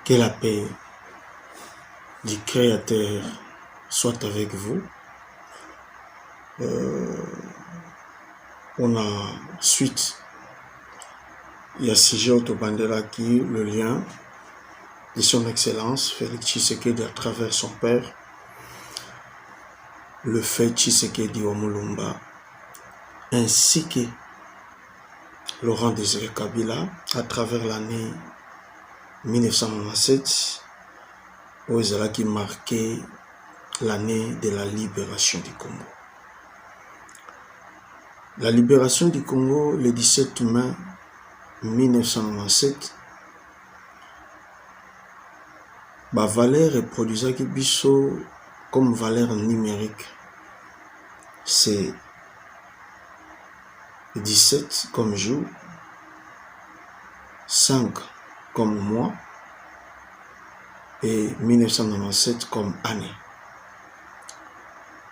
Que la paix du Créateur soit avec vous. On a suite, il y a Sigeoto Bandela qui le lien de son Excellence Félix Tshisekedi à travers son père, le fait Tshisekedi Omulumba, ainsi que Laurent Désiré Kabila à travers l'année 1997, où il qui marquait l'année de la libération du Congo. La libération du Congo, le 17 mai 1997, la valeur produisait biso comme valeur numérique. C'est 17 comme jour, 5 comme mois et 1997 comme année.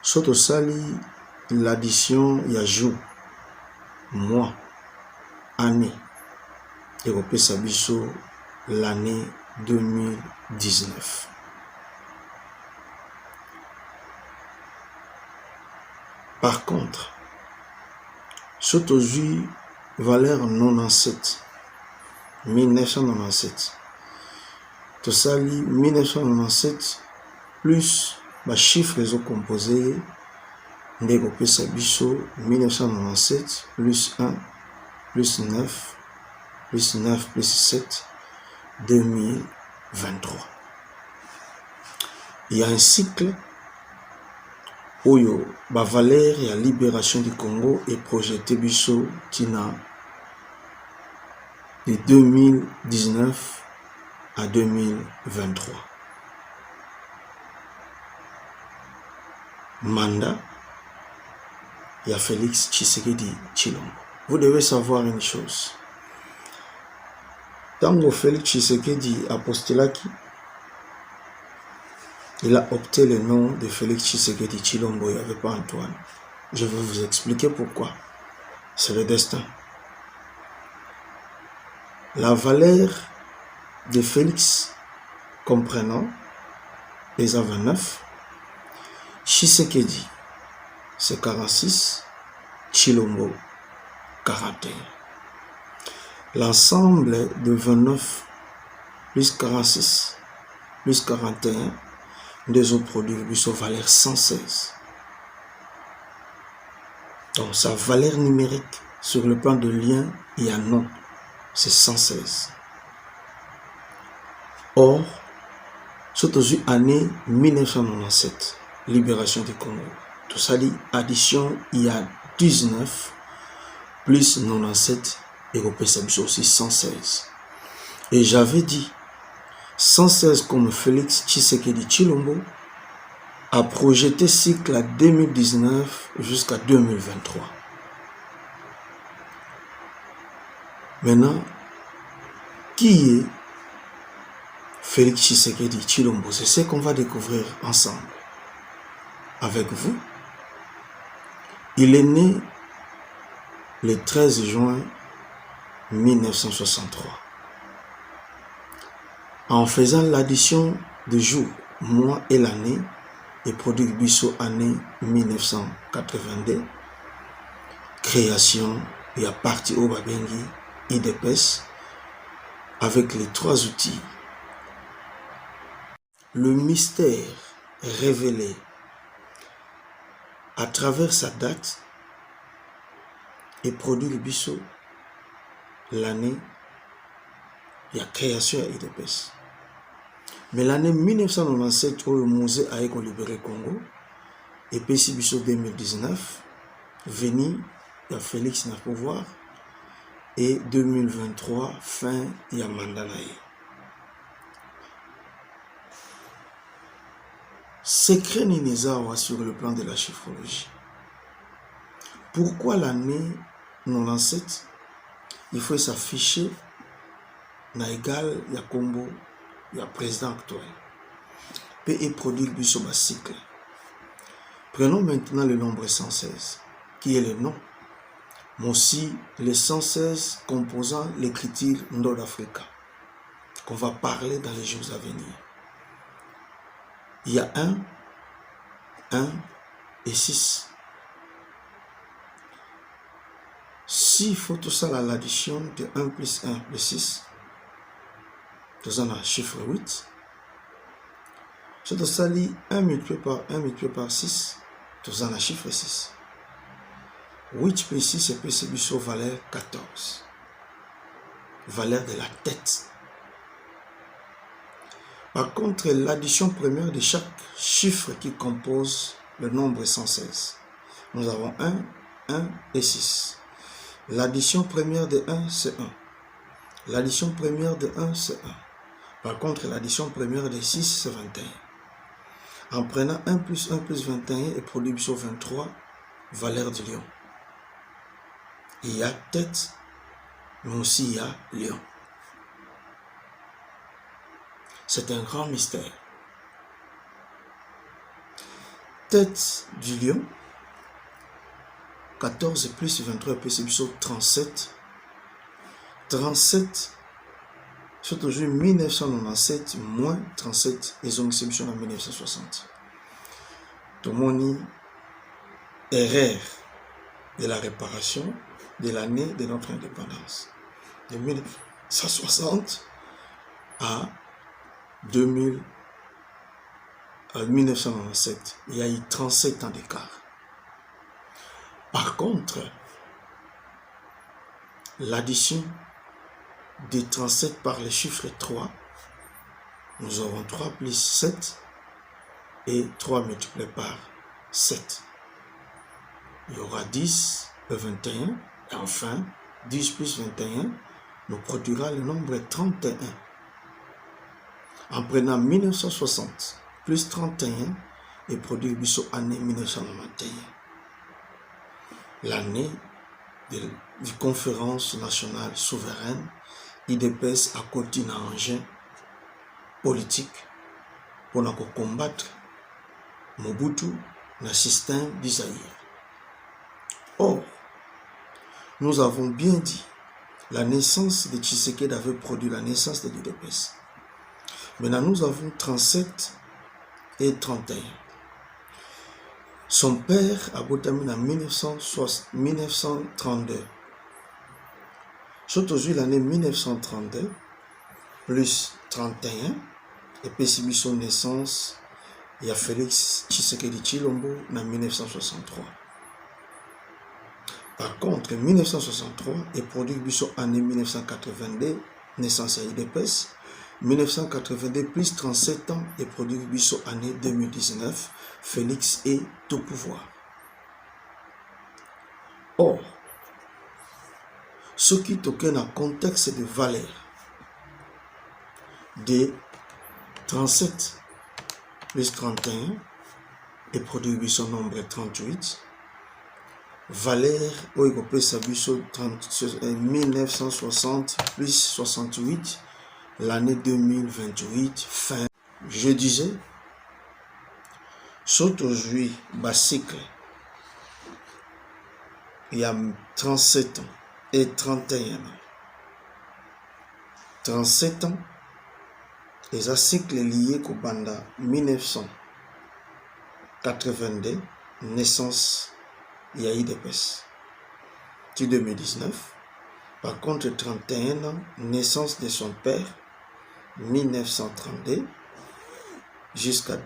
Soto sali l'addition il y a jour, mois, année et repé sabiso l'année 2019. Par contre, soto zui valeur 97 1997. Tout ça, 1997 plus les chiffres les ont composés. Ndégopé Sabiso 1997 plus 1 plus 9 plus 9 plus 7 2023. Il y a un cycle où la valeur et la libération du Congo est projetée biso tina de 2019 à 2023. Mandat, il y a Félix Tshisekedi Tshilombo. Vous devez savoir une chose. Tango Félix Tshisekedi a postulé qui il a opté le nom de Félix Tshisekedi Tshilombo, il n'y avait pas Antoine. Je vais vous expliquer pourquoi. C'est le destin. La valeur de Félix comprenant les 29, Tshisekedi c'est 46, Tshilombo 41. L'ensemble de 29 plus 46 plus 41 des autres produits lui sont valeur 116. Donc sa valeur numérique sur le plan de lien et un nom, c'est 116. Or, surtout année 1997, libération du Congo. Tout ça dit, addition, il y a 19 plus 97 et aussi 116. Et j'avais dit 116 comme Félix Tshisekedi Tshilombo a projeté cycle à 2019 jusqu'à 2023. Maintenant, qui est Félix Tshisekedi Tshilombo? C'est ce qu'on va découvrir ensemble avec vous. Il est né le 13 juin 1963. En faisant l'addition des jours, mois et l'année, et produit biso année 1982, création et à partir au Babengi, IDPS, avec les trois outils. Le mystère révélé à travers sa date et produit le biso l'année il y a création à IDPS. Mais l'année 1997 où le musée a été libéré Congo et puis biso 2019 venu il y a Félix na pouvoir et 2023 fin il y a Mandanaï. Secret Ninezawa sur le plan de la chiffrologie. Pourquoi l'année 97 il faut s'afficher na égal il y a Combo, il y a président actuel. P et produit sur ma cycle. Prenons maintenant le nombre 116, qui est le nom, mais aussi les 116 composants l'écriture Nord-Africa. qu'on va parler dans les jours à venir. Il y a 1 et 6. S'il faut tout ça à l'addition de 1 plus 1 plus 6, nous avons un chiffre 8. Si tout ça lit 1 multiplié par 6, nous avons un chiffre 6. 8 plus 6 est perçu sur valeur 14. Valeur de la tête. Par contre, l'addition première de chaque chiffre qui compose le nombre 116. Nous avons 1 et 6. L'addition première de 1, c'est 1. L'addition première de 1, c'est 1. Par contre, l'addition première de 6, c'est 21. En prenant 1 plus 21 et produit sur 23, valeur du lion. Il y a tête, mais aussi il y a lion. C'est un grand mystère. Tête du lion, 14 plus 23 plus 37. 37, c'est toujours 1997 moins 37, ils ont exception en 1960. Tout le monde erreur de la réparation de l'année de notre indépendance. De 1960 à 1997, il y a eu 37 ans d'écart. Par contre, l'addition de 37 par le chiffre 3, nous aurons 3 plus 7 et 3 multiplié par 7. Il y aura 10 et 21, et enfin 10 plus 21 nous produira le nombre 31. En prenant 1960 plus 31 et produit sur l'année 1991. L'année de conférence nationale souveraine, IDPS a continué un engin politique pour combattre Mobutu dans le système d'Isaïe. Or, nous avons bien dit, la naissance de Tshisekedi avait produit la naissance de l'IDPS. Maintenant, nous avons 37 et 31. Son père a terminé en 1932. Surtout l'année 1932, plus 31, et puis son naissance, il y a Félix Tshisekedi Tshilombo en 1963. Par contre, 1963 est produit en 1982, naissance à IDPS. 1982 plus 37 ans et produit en année 2019, Félix est au pouvoir. Or, ce qui toque dans le contexte de valeur de 37 plus 31 et produit son nombre 38, valeur au Européen Sabuso 1960 plus 68, l'année 2028, fin. Je disais, sauf aujourd'hui, cycle, il y a 37 ans et 31 ans. 37 ans, les cycles liés au Banda 1982, naissance, il y a IDPS. 2019, par contre 31 ans, naissance de son père, 1932 jusqu'à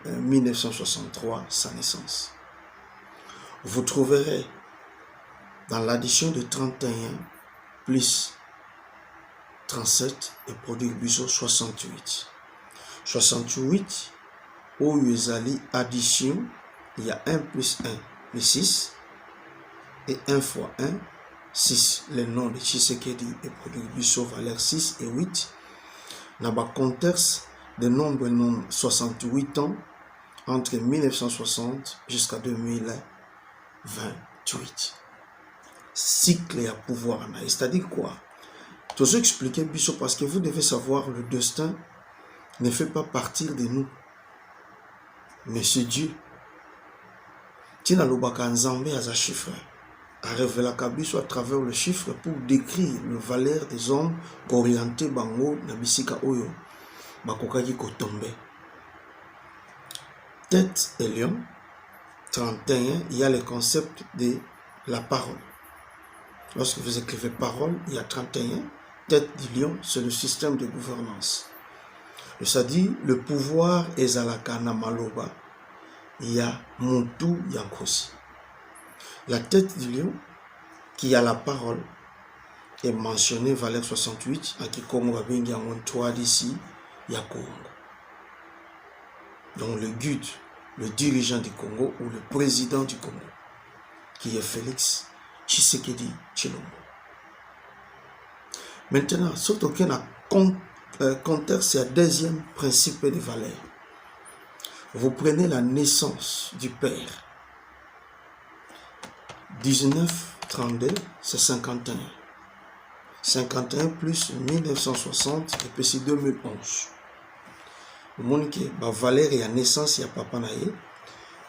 1963, sa naissance. Vous trouverez dans l'addition de 31 plus 37 et produit 68. 68, au Yuzali addition, il y a 1 plus 1 plus 6 et 1 fois 1, 6. Le nom de Tshisekedi est produit valeur 6 et 8. Dans le contexte de nombre 68 ans entre 1960 jusqu'à 2028. Cycle à pouvoir. C'est-à-dire quoi? Tout ça expliquer parce que vous devez savoir le destin ne fait pas partir de nous. Mais c'est Dieu. Tina lobaka nzambe aza chiffre. a révélé Kabiso à travers le chiffre pour décrire le valeur des hommes orientés bango na bisika oyo bakokaki kotombe. Tête et lion, 31, il y a le concept de la parole. Lorsque vous écrivez parole, il y a 31. Tête du lion, c'est le système de gouvernance. Ça dit, le pouvoir ezalaka na maloba, il y a Muntu Yankosi. La tête du lion, qui a la parole, est mentionnée, valeur 68, à Kikongo Babengi en toi d'ici, Yakongo. Donc le guide, le dirigeant du Congo ou le président du Congo, qui est Félix Tshisekedi Tshilombo. Maintenant, surtout qu'il y a un contexte, c'est le deuxième principe de valeur. Vous prenez la naissance du père. 1932, c'est 51. 51 plus 1960, et puis c'est 2011. Le monde qui a valeur et la naissance, il y a papa naïe.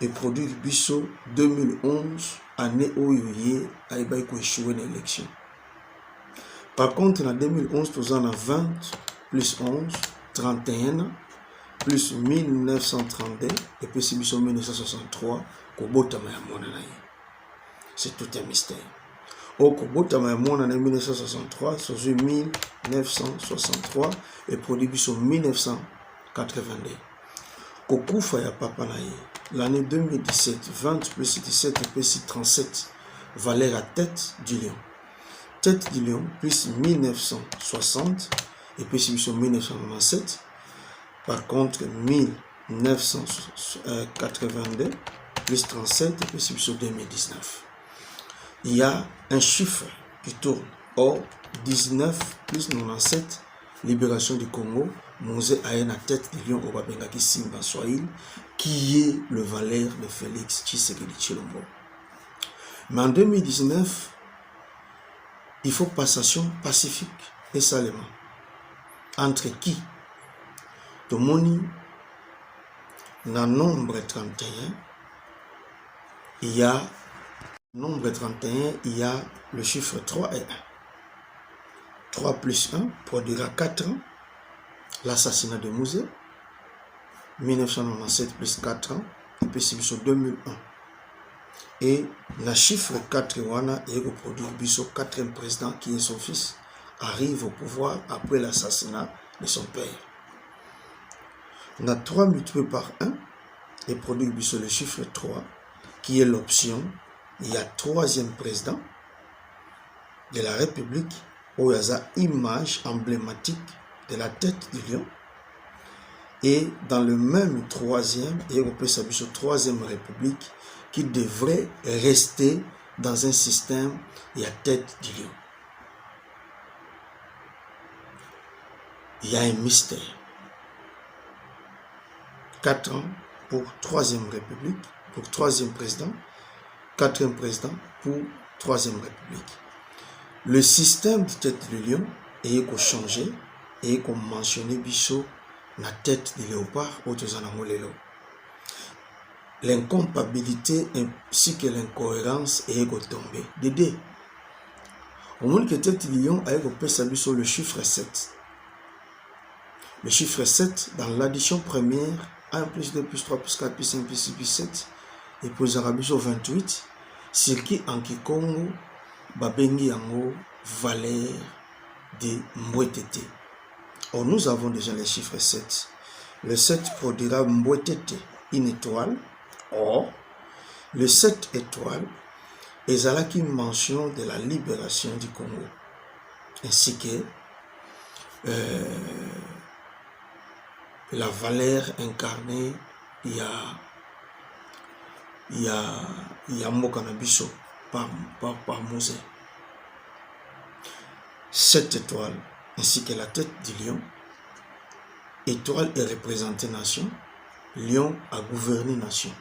Et produit Bisso 2011, année où il y a échoué dans l'élection. Par contre, en 2011, nous en avons 20 plus 11, 31, plus 1932, et puis c'est 1963, c'est tout un mystère. Au Kobotama en 1963, c'est 1963, et produit Bisso 1982. Kokufa ya papa naïe. L'année 2017, 20 plus 17 et plus 37, valeur à tête du lion. Tête du lion plus 1960 et puis 1997. Par contre, 1982 plus 37 et puis 2019. Il y a un chiffre qui tourne. Or, 19 plus 97, libération du Congo. Mosé a une tête de lion au Babengaki Simba Swahili, qui est le valeur de Félix Tshisekedi Tshilombo. Mais en 2019, il faut passation pacifique et seulement. Entre qui? De Moni, dans nombre 31, il y a nombre 31, il y a le chiffre 3 et 1. 3 plus 1 produira 4 ans. L'assassinat de Mouzé, 1997 plus 4 ans, et puis c'est 2001. Et le chiffre 4 wana est reproduit, Bisso 4e président qui est son fils, arrive au pouvoir après l'assassinat de son père. On a 3 multiplié par 1 et produit Bisso le chiffre 3 qui est l'option. Il y a 3e président de la République où il y a une image emblématique de la tête du lion. Et dans le même 3e, et on peut s'appuyer sur 3e République qui devrait rester dans un système, il y a tête du lion. Il y a un mystère. 4 ans pour 3e République, pour 3e président, 4e président pour 3e République. Le système de tête du lion est changé et comme mentionné Bisso la tête de léopard au Tozanamolelo. L'incompatibilité ainsi que l'incohérence est tombée. Dédé. Au monde que tête du lion a repéré Bisso le chiffre 7. Le chiffre 7 dans l'addition première 1 plus 2 plus 3 plus 4 plus 5 plus 6 plus 7 et pour Zarabiso 28 circuit en Kikongo Babengi Yango valeur de Mbwetete. Or, nous avons déjà le chiffre 7. Le 7 produira Mbwetete, une étoile. Or, le 7 étoiles est là une mention de la libération du Congo. Ainsi que la valeur incarnée, il y a Mokanabiso par Mosé. 7 étoiles, ainsi que la tête du lion. Étoile est représentée nation, lion a gouverné nation.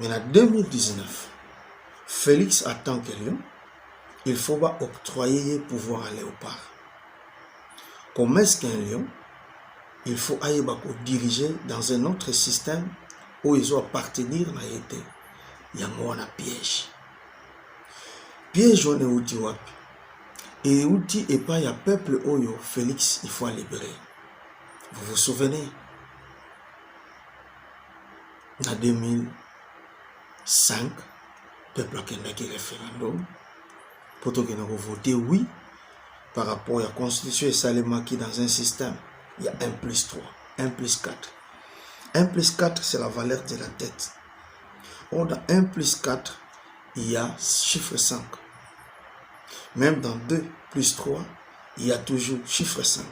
Mais en 2019, Félix en tant que lion, il faut octroyer pouvoir à léopard. Comme est-ce qu'un lion, il faut aller diriger dans un autre système où ils ont appartenir à été. Il y a un piège. piège on euti wapi et outi et pas ya peuple oyo Félix il faut libérer. Vous vous souvenez en 2005 peuple a fait référendum pour voter oui par rapport à la constitution et Salema qui dans un système il y a 1+3, 1+4. 1+4 c'est la valeur de la tête. Or dans 1+4 il y a chiffre 5. Même dans 2+3 il y a toujours chiffre 5.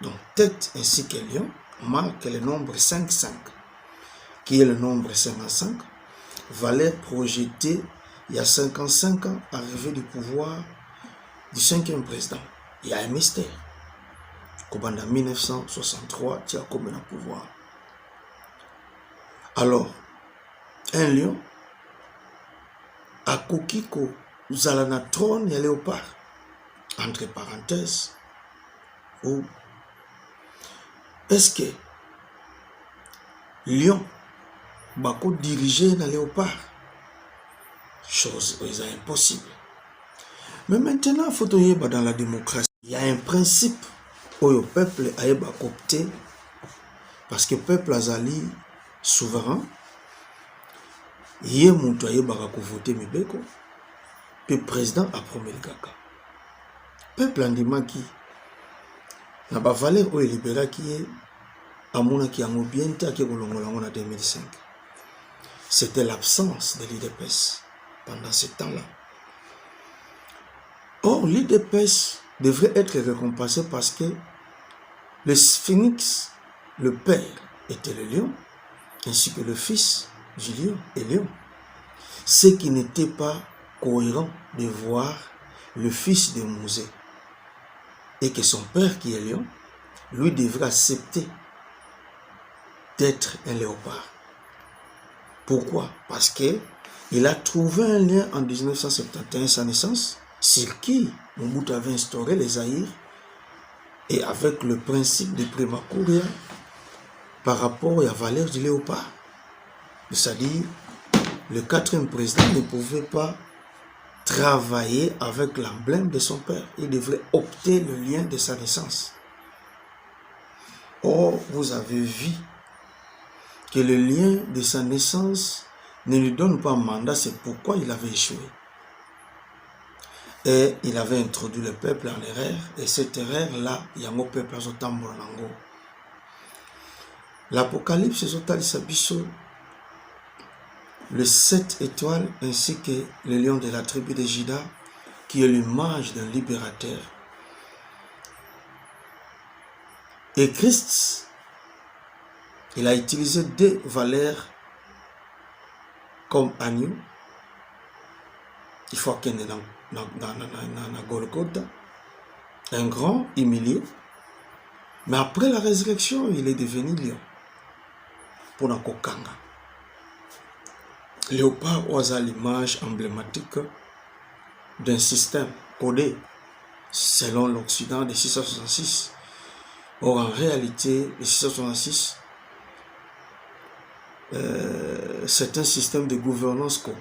Donc tête ainsi que lion marque le nombre 5-5 qui est le nombre 55. Valeur projetée il y a 55 ans arrivée du pouvoir du 5e président. Il y a un mystère. Comme en 1963, tu as comme un pouvoir. Alors, un lion a kokiko zalana trône et léopard. Entre parenthèses. Ou est-ce que lion bako diriger na léopard? Chose impossible. Mais maintenant, il faut que dans la démocratie, il y a un principe où le peuple a opté parce que le peuple azali souverain, il y a un voté Mibeko, puis le président a promis le caca. Le peuple a dit qui n'a pas valeur au libéral qui est à mon qui a bien qui en 2005. C'était l'absence de l'IDPS pendant ce temps-là. Or, l'IDPS devrait être récompensé parce que le phénix, le père, était le lion, ainsi que le fils du lion est lion. Ce qui n'était pas cohérent de voir le fils de Mouzé et que son père, qui est lion, lui devrait accepter d'être un léopard. Pourquoi? Parce qu'il a trouvé un lien en 1971, sa naissance, sur qui Mobutu avait instauré les Zaïre et avec le principe de Primakuria par rapport à la valeur du léopard. C'est-à-dire, le 4e président ne pouvait pas travailler avec l'emblème de son père. Il devrait opter le lien de sa naissance. Or, vous avez vu que le lien de sa naissance ne lui donne pas un mandat, c'est pourquoi il avait échoué. Et il avait introduit le peuple en erreur, et cette erreur-là, il y a un peuple qui a l'Apocalypse, le 7 étoiles, ainsi que le lion de la tribu de Juda, qui est l'image d'un libérateur. Et Christ, il a utilisé 2 valeurs comme agneau. Il faut qu'il y ait dans Golgotha, un grand humilié. Mais après la résurrection, il est devenu lion. Pour la kokanga. Léopard osa l'image emblématique d'un système codé selon l'Occident de 666. Or, en réalité, le 666, c'est un système de gouvernance Congo.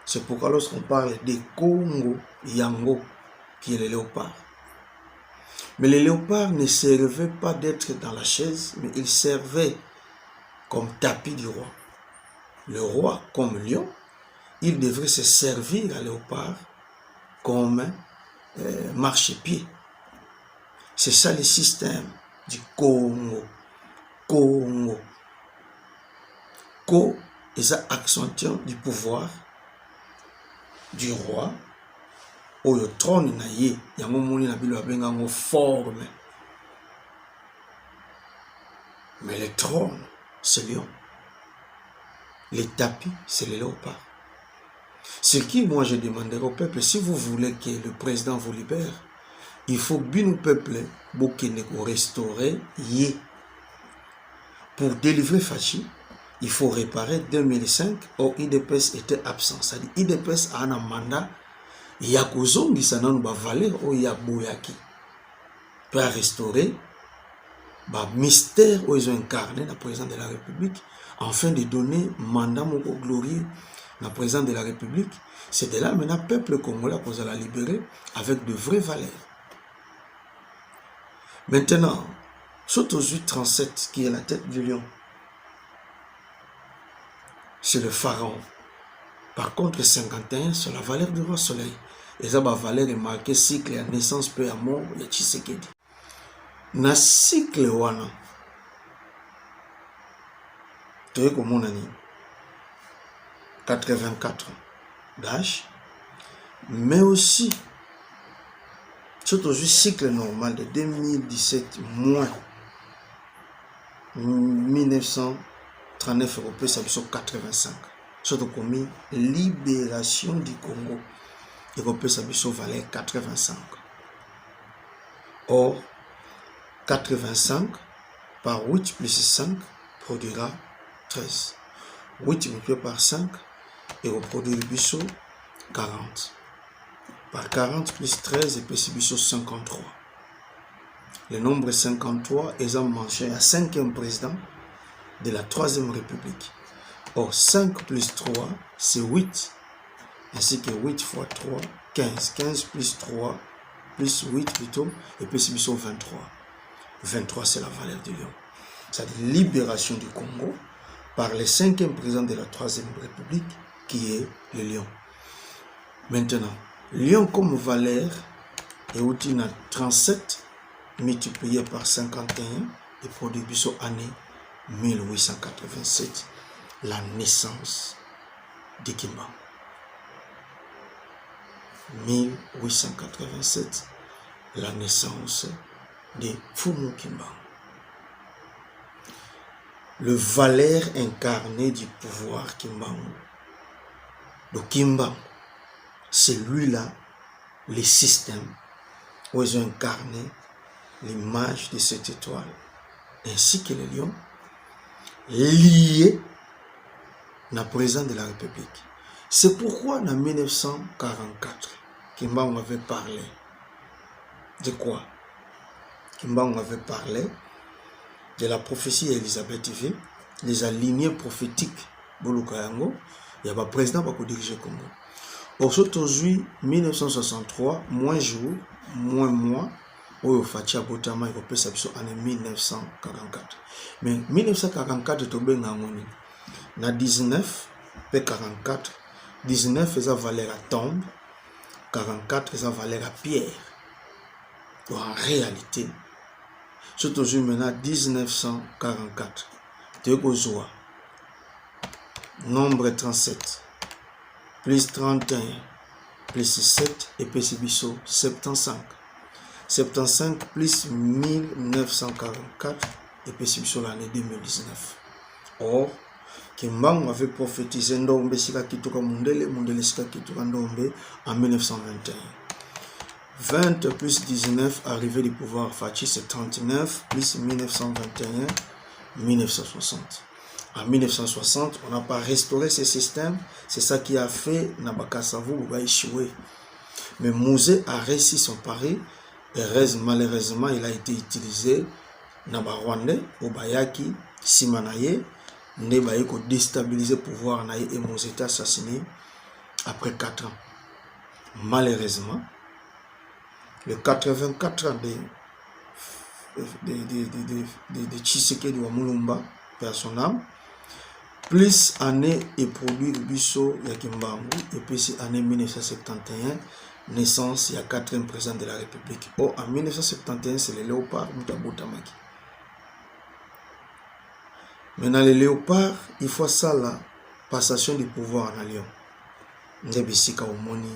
C'est pourquoi lorsqu'on parle des Congo Yango, qui est le léopard. Mais les léopards ne servaient pas d'être dans la chaise, mais ils servaient comme tapis du roi. Le roi, comme lion, il devrait se servir à léopard comme marchepied. C'est ça le système du Congo. Congo. Co est ça accentuant du pouvoir du roi. Au le trône na ye, yango moni na bilo abenga ngo forme. Mais le trône, c'est lion. Les tapis, c'est les léopards. Ce qui, moi, je demanderai au peuple, si vous voulez que le président vous libère, il faut que le peuple, pour restaurer, yé. Pour délivrer Fachi, il faut réparer 2005, où IDPS était absent. C'est-à-dire, IDPS a un mandat, il y a Kozong qui s'en a une valeur, où il y a Bouyaki. Pour restaurer, mystère où ils ont incarné le président de la République, afin de donner mandat glorieux le président de la République, c'est de là maintenant le peuple congolais qu'on a libéré avec de vraies valeurs. Maintenant, surtout 37 qui est la tête du lion, c'est le pharaon. Par contre, 51, c'est la valeur du roi soleil. Et ça, la valeur est marquée cycle à naissance, peu à mort, et Tshisekedi. Na cycle wana, tu es comme on a dit, 84 d'âge, mais aussi, surtout le cycle normal de 2017 moins 1939 européen, ça veut dire 85. Surtout comme libération du Congo, européen, ça veut dire valeur 85. Or, 85 par 8 plus 5 produira 13. 8 multiplié par 5 et reproduit le biseau 40. Par 40 plus 13 et puis le biseau 53. Le nombre 53 est mentionné à 5e président de la 3e République. Or, 5 plus 3, c'est 8. Ainsi que 8 fois 3, 15. 15 plus 3, plus 8 plutôt, et puis c'est 23. 23, c'est la valeur du lion. C'est-à-dire libération du Congo par le 5e président de la 3e République, qui est le lion. Maintenant, lion comme valeur est outil 37 multiplié par 51 et produit biso année 1887, la naissance de Kimbangu. 1887, la naissance de Fumu Kimbangu. Le valeur incarné du pouvoir Kimbangu. Le Kimbangu, c'est lui-là, le système où ils ont incarné l'image de cette étoile, ainsi que le lion, lié au président de la République. C'est pourquoi en 1944, Kimbangu avait parlé de quoi? Kimbangu avait parlé de la prophétie d'Elisabeth IV, les alignés prophétiques Bolukayango, il y a un président qui dirige le Congo. Aujourd'hui, 1963, moins jour, moins mois, où Fatia Botama il peut s'appuyer en 1944. Mais 1944 est tombé dans le 19 et 44. 19 est valeur à tombe, 44 est valeur à pierre. En réalité, surtout maintenant 1944, tu es nombre 37, plus 31, plus 7, et puis c'est 75. 75 plus 1944, et puis c'est l'année 2019. Or, Kimbangu avait prophétisé Ndombe Sika Kituka Mundele, Mundele Sika Kituka Ndombe en 1921. 20 plus 19, arrivé du pouvoir Fachi, c'est 39, plus 1921, 1960. En 1960, on n'a pas restauré ce système. C'est ça qui a fait Nabakasavu va échouer. Mais Mouzé a réussi son pari. Et malheureusement, il a été utilisé Nabarwande, Obayaki, Simanaye, Nebaye, pour déstabiliser le pouvoir et Mouzé était assassiné après 4 ans. Malheureusement, le 84 ans de Tshisekedi wa Mulumba, par son âme, plus année et produit le biso Yakimbangu, et puis c'est année 1971, naissance, il y a 4e président de la République. Oh, en 1971, c'est le léopard Mutabutamaki. Maintenant, le léopard, il faut ça la passation du pouvoir en Lyon. Ndebisika Omoni,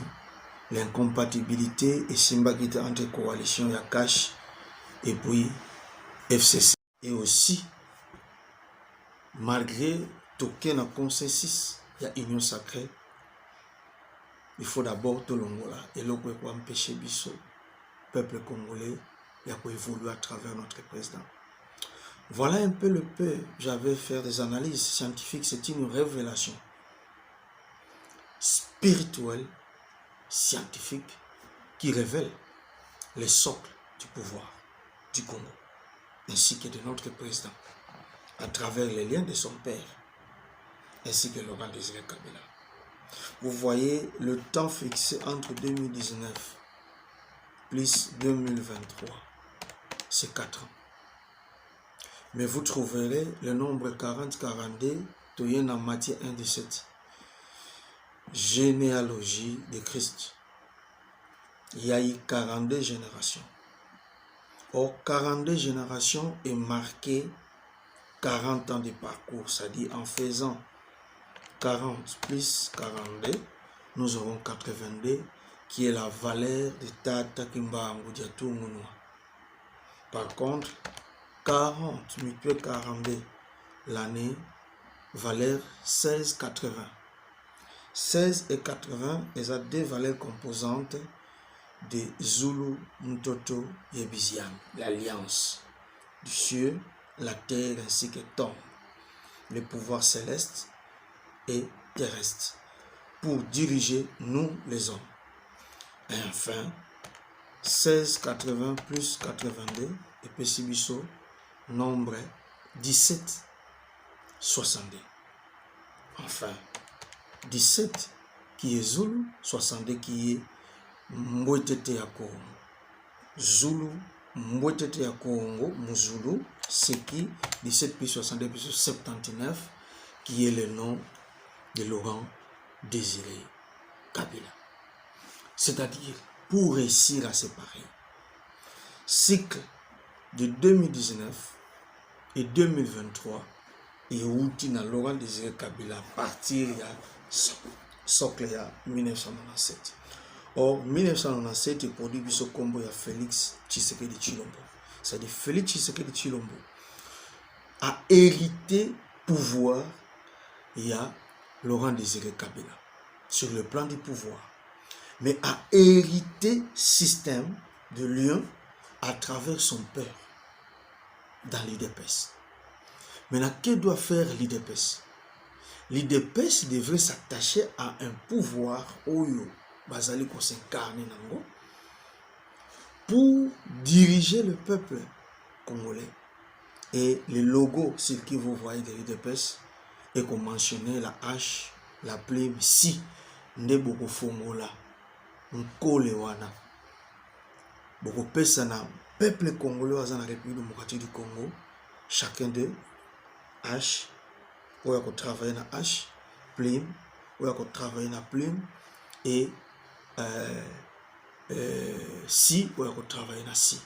l'incompatibilité et symbagité entre coalition Yakash et puis FCC. Et aussi, malgré aucun consensus, il y a union sacrée. Il faut d'abord tout le monde là. Et là, pour empêcher le peuple congolais, il y a pour évoluer à travers notre président. Voilà un peu le peu. J'avais fait des analyses scientifiques. C'est une révélation spirituelle, scientifique, qui révèle les socles du pouvoir du Congo, ainsi que de notre président, à travers les liens de son père, ainsi que Laurent Désiré Kabila. Vous voyez le temps fixé entre 2019 plus 2023. C'est 4 ans. Mais vous trouverez le nombre 40-42 en Matthieu 1,17. Généalogie de Christ. Il y a eu 42 générations. Or, 42 générations est marqué 40 ans de parcours, c'est-à-dire en faisant 40 plus 42, nous aurons 82, qui est la valeur de Tata Kimba Ngoudiatou Mounoua. Par contre, 40 multiplié 42, l'année, valeur 16,80. 16 et 80, ils ont deux valeurs composantes de Zulu, Mtoto et Biziam, l'alliance du ciel, la terre ainsi que tombe, le pouvoir céleste et terrestre, pour diriger nous les hommes. Et enfin, 16, 80 plus 82, et Pessibiso, nombre 17, 62. Enfin, 17 qui est Zulu, 62 qui est Mbwetete ya Congo. Zulu, Mbwetete ya Congo, Muzulu, c'est qui 17 plus 62 plus 79, qui est le nom de Laurent Désiré Kabila. C'est-à-dire, pour réussir à séparer, cycle de 2019 et 2023, et Outina Laurent Désiré Kabila partir il y a socle ya 1997. Or, 1997 est produit biso combo ya Félix Tshisekedi Tshilombo. C'est-à-dire Félix Tshisekedi Tshilombo a hérité pouvoir, il y a Laurent Désiré Kabila sur le plan du pouvoir, mais a hérité système de lien à travers son père dans l'IDPS. Maintenant, que doit faire l'IDPS? L'IDPS devrait s'attacher à un pouvoir oyo bazali ko s'incarner nango pour diriger le peuple congolais. Et le logo sur qui vous voyez de l'IDPS est qu'on mentionne la hache, la plume, si nde boko fongola nkole wana boko pesa na peuple congolais aza na République démocratique du Congo, chacun de hache ou à travailler na hache, plume ou à travailler na plume, et si ou à travailler na si.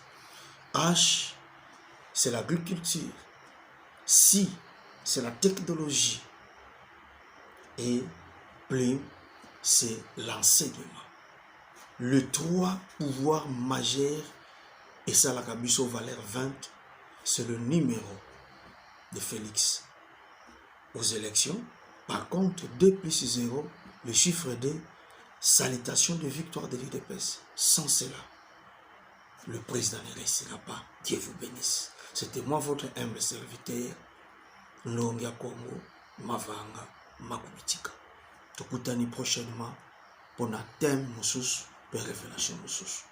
H c'est l'agriculture, si c'est la technologie, et plume c'est l'enseignement. Le trois pouvoirs majeurs, et ça la Kabiso valeur 20, c'est le numéro de Félix aux élections. Par contre, 2 plus 0, le chiffre de salutation de victoire de l'IDPS. Sans cela, le président ne réussira pas. Dieu vous bénisse. C'était moi, votre humble serviteur, Longia Congo, Mavanga, Makubitika. Tokutani prochainement pour un thème Moussous, pour révélation Moussous.